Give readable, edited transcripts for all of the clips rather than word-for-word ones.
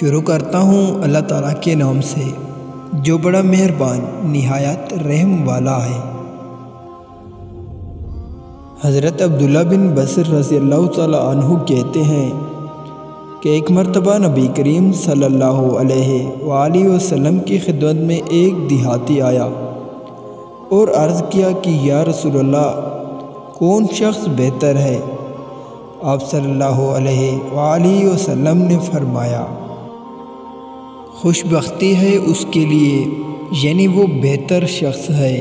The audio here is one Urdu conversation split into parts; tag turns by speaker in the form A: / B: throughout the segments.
A: شروع کرتا ہوں اللہ تعالیٰ کے نام سے جو بڑا مہربان نہایت رحم والا ہے۔ حضرت عبداللہ بن بصر رضی اللہ تعالیٰ عنہ کہتے ہیں کہ ایک مرتبہ نبی کریم صلی اللہ علیہ وآلہ وسلم کی خدمت میں ایک دیہاتی آیا اور عرض کیا کہ یا رسول اللہ، کون شخص بہتر ہے؟ آپ صلی اللہ علیہ وآلہ وسلم نے فرمایا، خوش بختی ہے اس کے لیے، یعنی وہ بہتر شخص ہے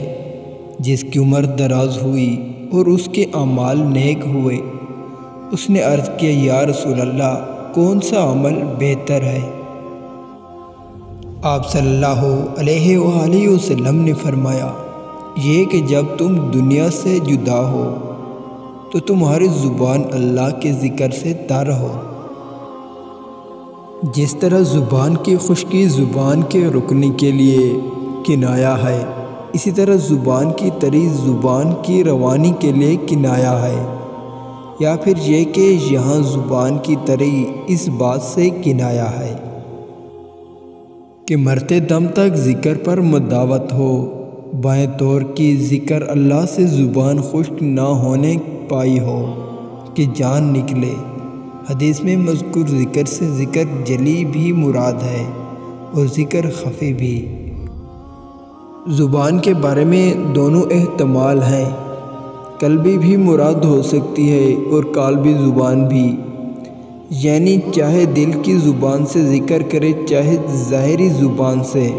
A: جس کی عمر دراز ہوئی اور اس کے اعمال نیک ہوئے۔ اس نے عرض کیا، یا رسول اللہ، کون سا عمل بہتر ہے؟ آپ صلی اللہ علیہ وآلہ وسلم نے فرمایا، یہ کہ جب تم دنیا سے جدا ہو تو تمہاری زبان اللہ کے ذکر سے تر ہو۔ جس طرح زبان کی خشکی زبان کے رکنے کے لیے کنایا ہے، اسی طرح زبان کی تری زبان کی روانی کے لیے کنایا ہے، یا پھر یہ کہ یہاں زبان کی تری اس بات سے کنایا ہے کہ مرتے دم تک ذکر پر مداوت ہو، بائیں طور کی ذکر اللہ سے زبان خشک نہ ہونے پائی ہو کہ جان نکلے۔ حدیث میں مذکور ذکر سے ذکر جلی بھی مراد ہے اور ذکر خفی بھی۔ زبان کے بارے میں دونوں احتمال ہیں، قلبی بھی مراد ہو سکتی ہے اور قالبی زبان بھی، یعنی چاہے دل کی زبان سے ذکر کرے چاہے ظاہری زبان سے،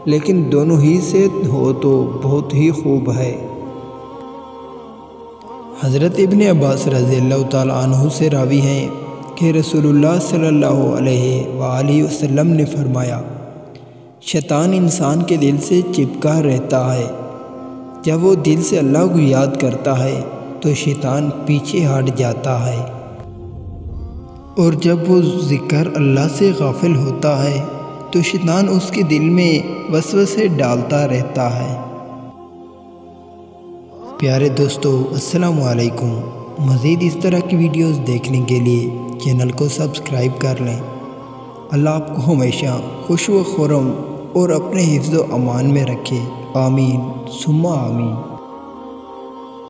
A: لیکن دونوں ہی سے ہو تو بہت ہی خوب ہے۔ حضرت ابن عباس رضی اللہ تعالیٰ عنہ سے راوی ہیں کہ رسول اللہ صلی اللہ علیہ وآلہ وسلم نے فرمایا، شیطان انسان کے دل سے چپکا رہتا ہے، جب وہ دل سے اللہ کو یاد کرتا ہے تو شیطان پیچھے ہٹ جاتا ہے، اور جب وہ ذکر اللہ سے غافل ہوتا ہے تو شیطان اس کے دل میں وسوسے ڈالتا رہتا ہے۔ پیارے دوستو، السلام علیکم۔ مزید اس طرح کی ویڈیوز دیکھنے کے لیے چینل کو سبسکرائب کر لیں۔ اللہ آپ کو ہمیشہ خوش و خرم اور اپنے حفظ و امان میں رکھے، آمین ثم آمین۔